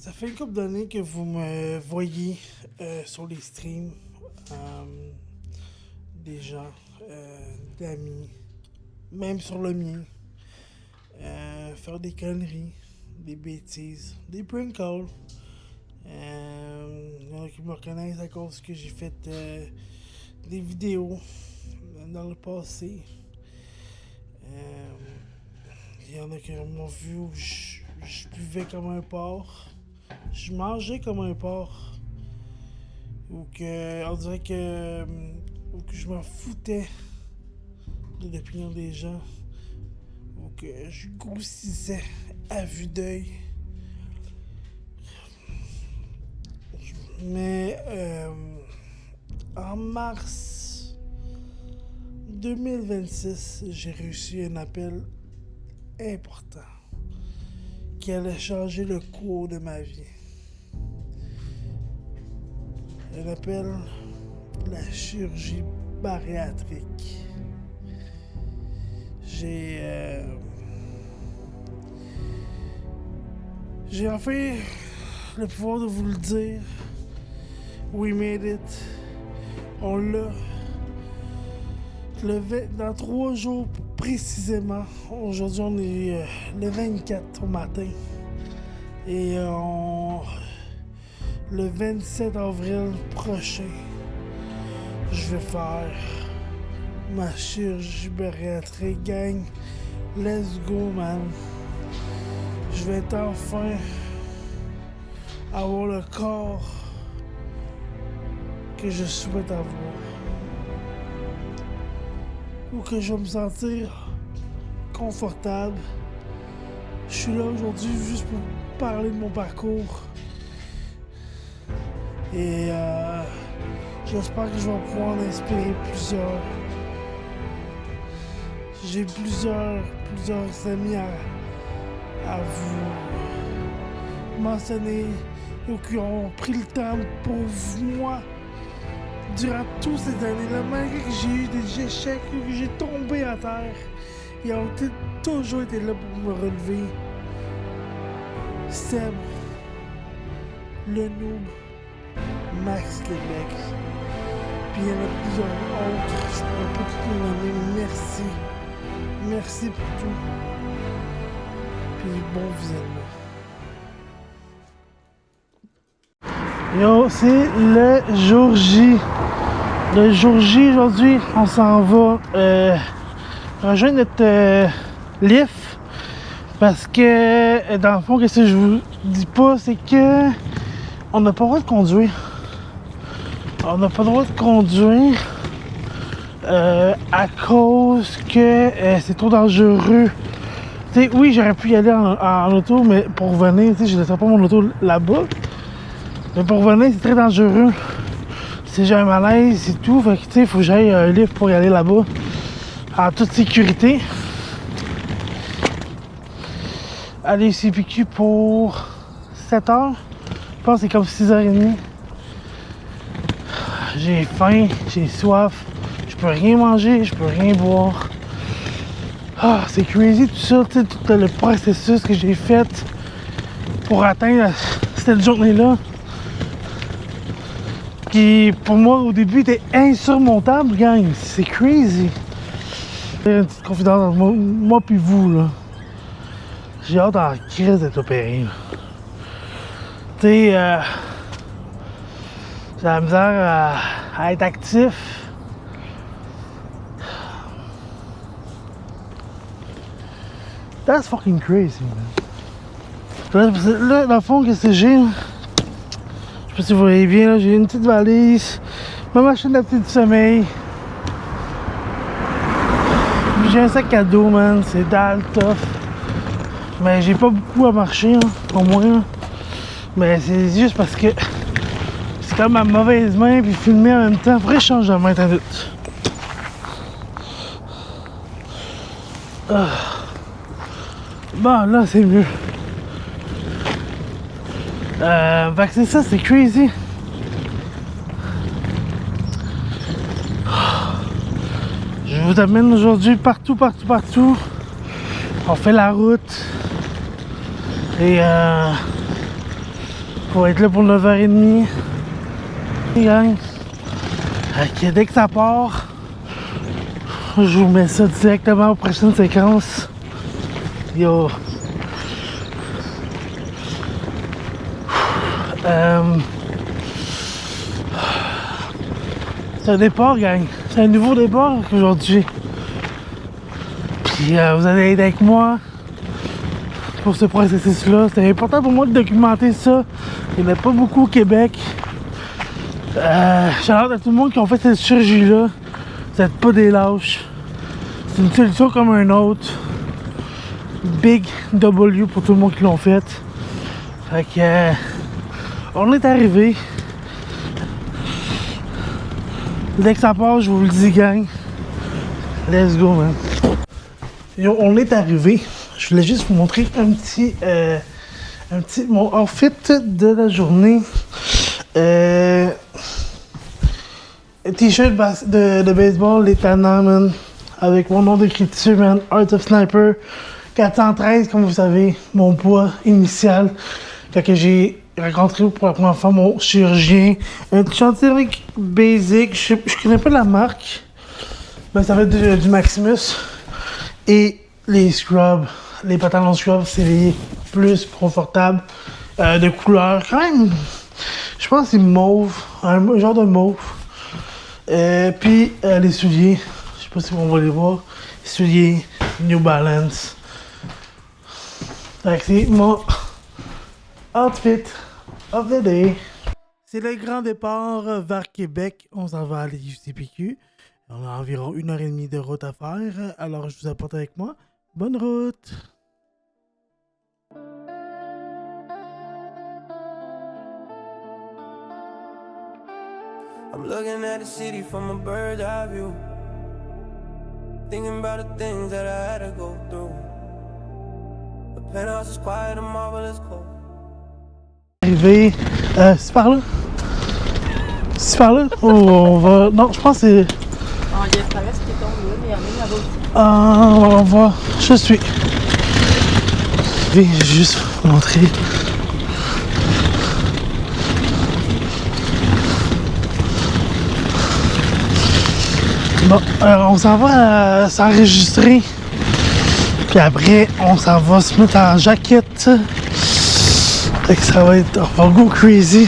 Ça fait une couple d'années que vous me voyez sur les streams, des gens, d'amis, même sur le mien, faire des conneries, des bêtises, des prank calls. Il y en a qui me reconnaissent à cause que j'ai fait des vidéos dans le passé. Il y en a qui m'ont vu où je buvais comme un porc. Je mangeais comme un porc. Ou que on dirait que je m'en foutais de l'opinion des gens. Ou que je grossissais à vue d'œil. Mais en mars 2026, j'ai reçu un appel important qui allait changer le cours de ma vie. Un appel de la chirurgie bariatrique. J'ai enfin le pouvoir de vous le dire. We made it. On l'a. Dans 3 jours précisément. Aujourd'hui, on est le 24 au matin. Et le 27 avril prochain, je vais faire ma chirurgie bariatrique, gang. Let's go, man. Je vais enfin avoir le corps que je souhaite avoir. Ou que je vais me sentir confortable. Je suis là aujourd'hui juste pour parler de mon parcours. Et j'espère que je vais pouvoir en inspirer plusieurs. J'ai plusieurs amis à vous mentionner ou qui ont pris le temps pour moi durant toutes ces années-là, malgré que j'ai eu des échecs, que j'ai tombé à terre, ils ont toujours été là pour me relever. Seb, le noob, Max Québec, puis il y en a plusieurs autres, je pourrais pas tout les nommer, mais merci. Merci pour tout. Puis bon visionnement. Yo, c'est le jour J. Le jour J, aujourd'hui, on s'en va rejoindre notre lift. Parce que, dans le fond, qu'est-ce que je vous dis pas, c'est que on n'a pas le droit de conduire. On n'a pas le droit de conduire à cause que c'est trop dangereux. T'sais, oui, j'aurais pu y aller en auto, mais pour revenir, je ne laisserai pas mon auto là-bas. Mais pour revenir, c'est très dangereux. Si j'ai un malaise et tout, fait que il faut que j'aille un lift pour y aller là-bas en toute sécurité. Aller CPQ pour 7 heures. Je pense que c'est comme 6h30. J'ai faim, j'ai soif. Je peux rien manger, je peux rien boire. Ah, c'est crazy tout ça, tout le processus que j'ai fait pour atteindre cette journée-là. Qui, pour moi, au début, était insurmontable, gang. C'est crazy. Une petite confidence entre moi puis vous, là. J'ai hâte en crise d'être opéré, là. Tu sais, j'ai la misère à être actif. That's fucking crazy, man. Là, dans le fond, qu'est-ce que j'ai, là? Je sais pas si vous voyez bien, là, j'ai une petite valise, ma machine à petit sommeil. J'ai un sac à dos, man, c'est dalle, tough. Mais j'ai pas beaucoup à marcher, hein, au moins. Hein. Mais c'est juste parce que c'est comme ma mauvaise main, puis filmer en même temps. Faudrait que je change de main, t'as doute. Bon, là, c'est mieux. Fait que c'est ça, c'est crazy. Je vous amène aujourd'hui partout. On fait la route. Et On va être là pour 9h30. Les gang. Dès que ça part, je vous mets ça directement aux prochaines séquences. Yo. C'est un départ, gang. C'est un nouveau départ aujourd'hui. Puis vous allez être avec moi pour ce processus-là. C'est important pour moi de documenter ça. Il n'y en a pas beaucoup au Québec. J'ai hâte à tout le monde qui ont fait cette chirurgie-là. Vous n'êtes pas des lâches. C'est une solution comme un autre. Big W pour tout le monde qui l'ont fait. Fait que on est arrivé. Dès que ça part, je vous le dis, gang. Let's go, man. Yo, on est arrivé. Je voulais juste vous montrer un petit mon outfit de la journée. T-shirt de baseball, les tannants, man. Avec mon nom d'écriture, man. Art of Sniper. 413, comme vous savez, mon poids initial. Fait que j'ai rencontré pour la première fois mon chirurgien. Un t-shirt basic. Je connais pas la marque. Mais ça va être du Maximus. Et les scrubs. Les pantalons scrubs, c'est les plus confortables. De couleur, quand même. Je pense que c'est mauve. Un genre de mauve. Puis les souliers. Je sais pas si on va les voir. Souliers New Balance. C'est mon outfit of the day. C'est le grand départ vers Québec. On s'en va à l'UCPQ. On a environ 1h30 de route à faire. Alors, je vous apporte avec moi. Bonne route! I'm looking at the city from a bird's eye view. Thinking about the things that I had to go through. The penthouse is quiet, the marble is cold. Arrivé, c'est par là? C'est par là? Oh, on va... Non, je pense que c'est... Ah, il y a le traverse qui tombe là, mais il y en a une là-bas aussi. Ah, on va... Je suis... Je vais juste vous montrer. Bon, on s'en va s'enregistrer. Puis après, on s'en va se mettre en jaquette. Fait que ça va être... On va go crazy.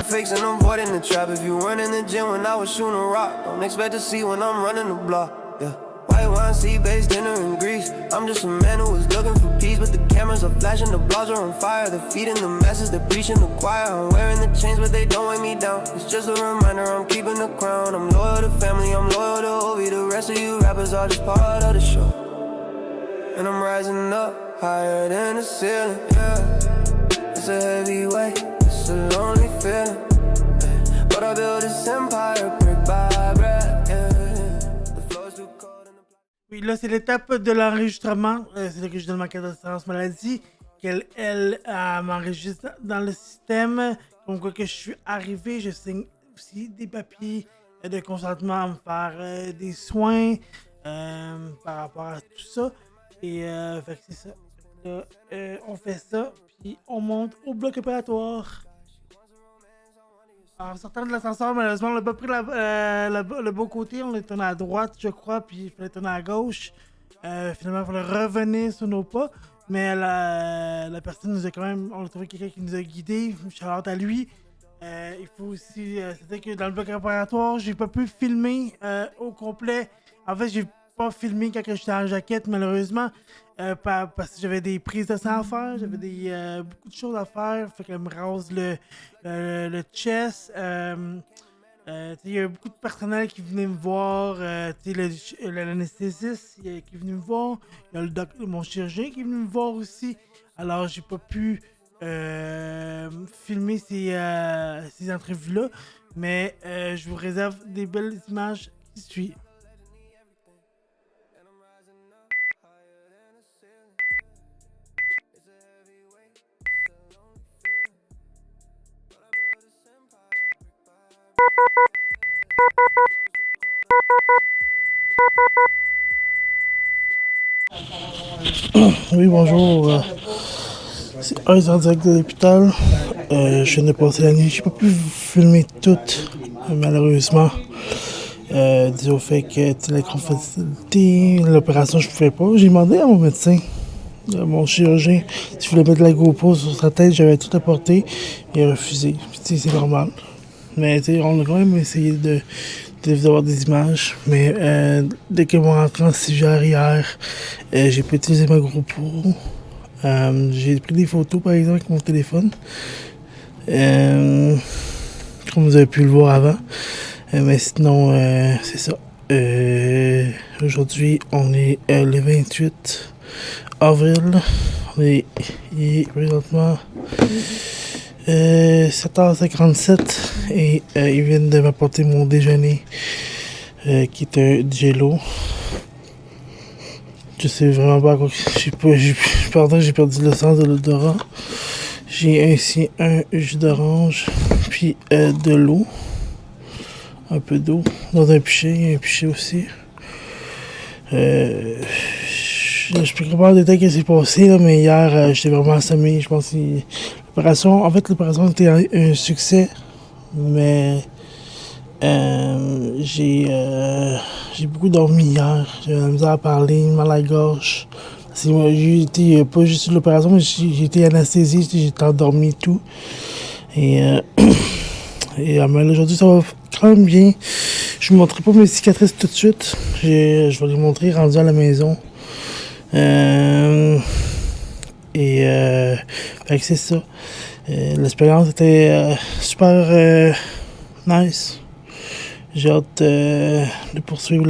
Fixing, I'm avoiding the trap. If you weren't in the gym when I was shooting a rock, don't expect to see when I'm running the block. Yeah. White wine, sea-based dinner in Greece. I'm just a man who was looking for peace, but the cameras are flashing, the blogs are on fire. They're feeding the masses, they're preaching the choir. I'm wearing the chains, but they don't weigh me down. It's just a reminder, I'm keeping the crown. I'm loyal to family, I'm loyal to Ovi. The rest of you rappers are just part of the show. And I'm rising up, higher than the ceiling, yeah. It's a heavy weight, it's a lonely feeling, yeah. But I built this empire brick by brick, yeah. The floor's too cold and the... Oui, là, c'est l'étape de l'enregistrement. C'est là que je donne ma carte d'assurance maladie. Elle m'enregistre dans le système. Donc, quoi que je suis arrivé, je signe aussi des papiers de consentement à me faire des soins par rapport à tout ça. Et fait que c'est ça. Là, on fait ça, puis on monte au bloc opératoire. En sortant de l'ascenseur, malheureusement, on n'a pas pris le beau côté. On est tourné à droite, je crois, puis il fallait tourner à gauche. Finalement, il fallait revenir sur nos pas. Mais la personne nous a quand même... On a trouvé quelqu'un qui nous a guidés. Shout-out à lui. Il faut aussi... c'est-à-dire que dans le bloc opératoire, j'ai pas pu filmer au complet. En fait, j'ai pas filmé quand j'étais en jaquette, malheureusement. Parce que j'avais des prises de sang à faire, j'avais beaucoup de choses à faire. Fait qu'elle me rase le chest. Il y a beaucoup de personnel qui venait me voir. L'anesthésiste qui est venu me voir. Il y a mon chirurgien qui est venu me voir aussi. Alors, j'ai pas pu filmer ces entrevues-là. Mais je vous réserve des belles images qui suivent. Oui, bonjour. C'est un en direct de l'hôpital. Je viens de passer la nuit. J'ai pas pu filmer tout, malheureusement. Dû au fait que la confidentialité, l'opération, je pouvais pas. J'ai demandé à mon médecin, à mon chirurgien, si je voulais mettre la GoPro sur sa tête. J'avais tout apporté. Il a refusé. Puis, c'est normal. Mais on a quand même essayé d'avoir des images. Mais dès que mon rentrée en civière hier, j'ai pas utilisé ma GoPro. J'ai pris des photos, par exemple, avec mon téléphone. Comme vous avez pu le voir avant. Mais sinon, c'est ça. Aujourd'hui, on est le 28 avril. Il est présentement 7h57 et ils viennent de m'apporter mon déjeuner qui est un jello. Je sais vraiment pas quoi. J'ai perdu le sens de l'odorat. J'ai ainsi un jus d'orange, puis de l'eau. Un peu d'eau dans un pichet aussi. Je peux pas en détail ce qui s'est passé, là, mais hier, j'étais vraiment assommé. Je pense que l'opération était un succès, mais j'ai beaucoup dormi hier. J'avais la misère à parler, mal à la gorge. J'ai été pas juste sur l'opération, mais j'ai été anesthésié, j'étais endormi et tout. Mais là, aujourd'hui, ça va quand même bien. Je ne vous montrerai pas mes cicatrices tout de suite. Je vais les montrer rendu à la maison. Fait que c'est ça. L'expérience était super nice. J'ai hâte de poursuivre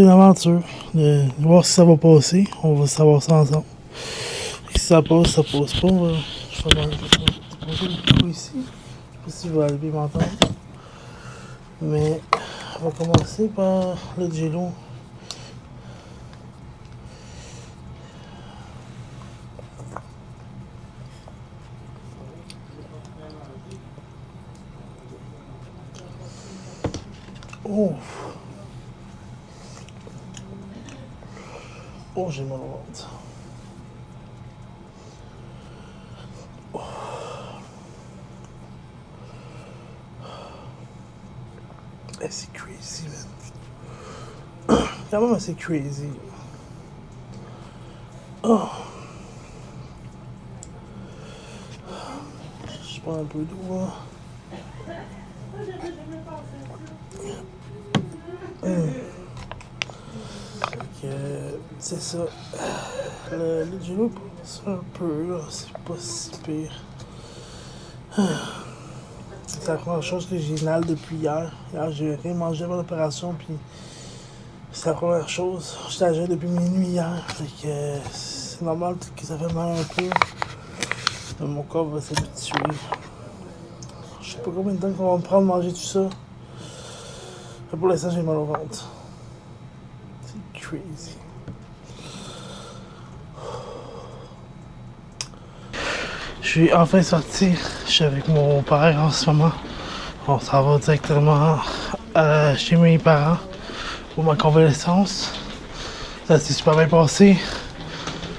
l'aventure, de voir si ça va passer. On va savoir ça ensemble. Et si ça passe, ça passe pas. Je vais poser le micro ici. Je sais pas si vous allez bien m'entendre. Mais on va commencer par le jello. Oh! Oh, j'ai mal au ventre. Oh. C'est crazy, man. Quand même assez crazy. Oh. Je prends un peu d'eau, hein. C'est ça. Le jello, c'est un peu, là. C'est pas si pire. C'est la première chose que j'inhale depuis hier. Hier, j'ai rien mangé avant l'opération, puis c'est la première chose. J'étais à jeun depuis minuit hier. Fait que c'est normal que ça fait mal un peu. Mais mon corps va s'habituer. Je sais pas combien de temps qu'on va me prendre manger tout ça. Mais pour l'instant, j'ai mal au ventre. C'est crazy. Je suis enfin sorti. Je suis avec mon père en ce moment. On s'en va directement chez mes parents pour ma convalescence. Ça s'est super bien passé.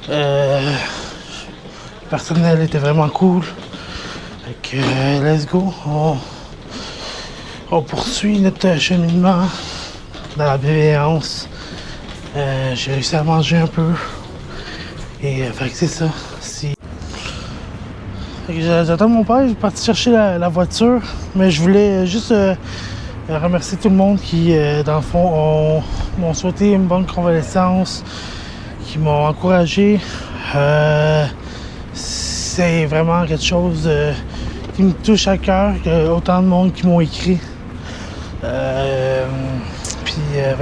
Le personnel était vraiment cool. Fait que let's go. On poursuit notre cheminement dans la bienveillance. J'ai réussi à manger un peu. Et fait que c'est ça. J'attends mon père, il est parti chercher la voiture, mais je voulais juste remercier tout le monde qui, dans le fond, m'ont souhaité une bonne convalescence, qui m'ont encouragé. C'est vraiment quelque chose qui me touche à cœur, autant de monde qui m'ont écrit. Puis,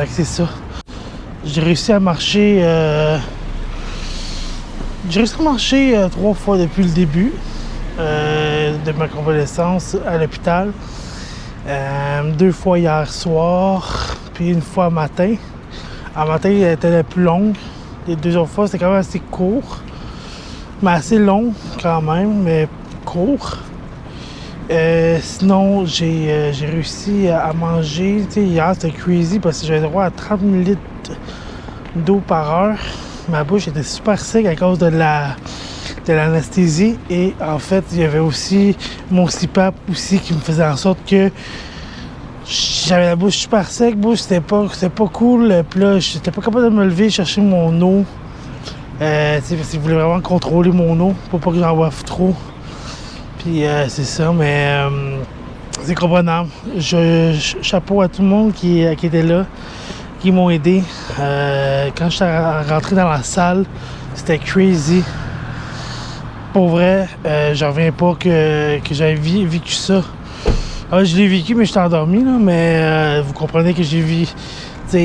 c'est ça. J'ai réussi à marcher 3 fois depuis le début. De ma convalescence à l'hôpital. 2 fois hier soir, puis 1 fois matin. En matin, elle était la plus longue. Les 2 autres fois, c'était quand même assez court. Mais assez long quand même, mais court. Sinon, j'ai réussi à manger. Tu sais, hier, c'était crazy parce que j'avais droit à 30 litres d'eau par heure. Ma bouche était super sec à cause de de l'anesthésie. Et en fait, il y avait aussi mon CPAP aussi qui me faisait en sorte que j'avais la bouche super sec. C'était pas cool. Puis là, j'étais pas capable de me lever, chercher mon eau. Parce que je voulais vraiment contrôler mon eau pour pas que j'en boive trop. Puis c'est ça, mais c'est comprenable. Chapeau à tout le monde qui était là, qui m'ont aidé. Quand je suis rentré dans la salle, c'était crazy. Pour vrai, j'en reviens pas que j'avais vécu ça. Ah, je l'ai vécu, mais j'étais endormi, là, mais vous comprenez que j'ai vu toute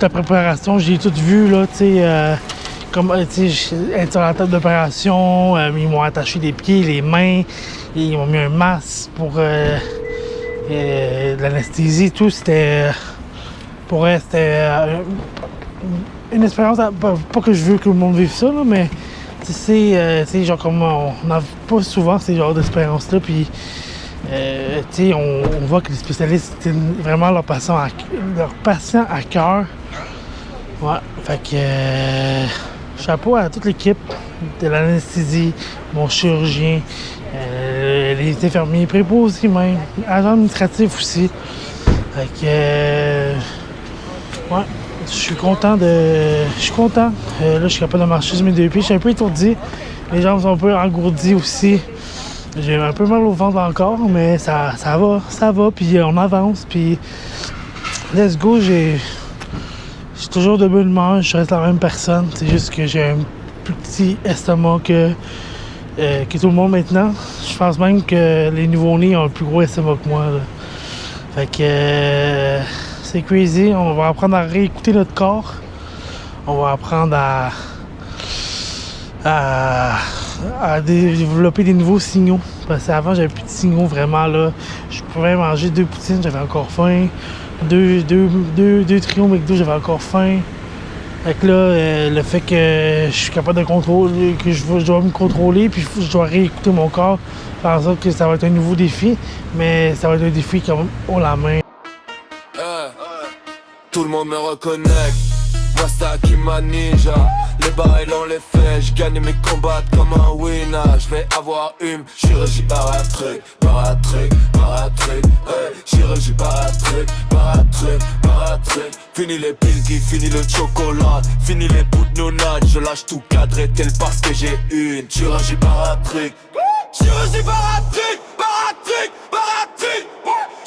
la préparation, j'ai tout vu, là, comme être sur la table d'opération, ils m'ont attaché les pieds, les mains, ils m'ont mis un masque pour l'anesthésie, tout. C'était, pour vrai, c'était une expérience, pas que je veux que tout le monde vive ça, là, mais c'est genre comme on n'a pas souvent ces genres d'expériences-là, puis on voit que les spécialistes tiennent vraiment leurs patients à cœur. Ouais, fait que chapeau à toute l'équipe de l'anesthésie, mon chirurgien, les infirmiers, préposés même, agents administratifs aussi. Fait que ouais, je suis content. Là, je suis capable de marcher sur mes deux pieds. Je suis un peu étourdi. Les jambes sont un peu engourdies aussi. J'ai un peu mal au ventre encore, mais ça va, puis on avance, puis let's go, j'ai toujours de bonne humeur, je reste la même personne, c'est juste que j'ai un plus petit estomac que tout le monde maintenant. Je pense même que les nouveau-nés ont un plus gros estomac que moi, là. Fait que c'est crazy, on va apprendre à réécouter notre corps, on va apprendre à développer des nouveaux signaux. Parce qu'avant, j'avais plus de signaux vraiment, là. Je pouvais manger 2 poutines, j'avais encore faim. 2 trios McDo, j'avais encore faim. Fait que là, le fait que je suis capable de contrôler, que je dois me contrôler, puis je dois réécouter mon corps, faire en sorte que ça va être un nouveau défi, mais ça va être un défi quand même haut la main. Tout le monde me reconnaît. Moi c'est Akima Ninja. Les barils on les fait, je gagne mes combats comme un winner. Je vais avoir une chirurgie bariatrique, chirurgie bariatrique. Fini les pilgis, fini le chocolat, fini les bouts de nonade. Je lâche tout cadré tel parce que j'ai une chirurgie bariatrique. Chirurgie bariatrique,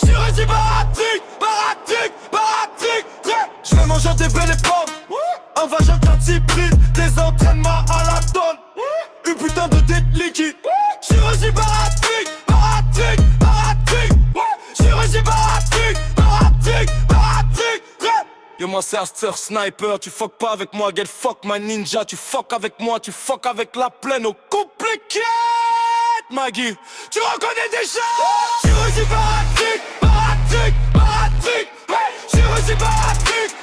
chirurgie bariatrique. Je vais manger des belles pommes, un vagin cyprine, des entraînements à la tonne, une putain de dette liquide. Chirurgie bariatrique, chirurgie bariatrique. Yo moi c'est Aster Sniper, tu fuck pas avec moi, get fuck my ninja. Tu fuck avec moi, tu fuck avec la plaine au compliqué. Maggie, tu reconnais déjà. Chirurgie bariatrique, chirurgie bariatrique.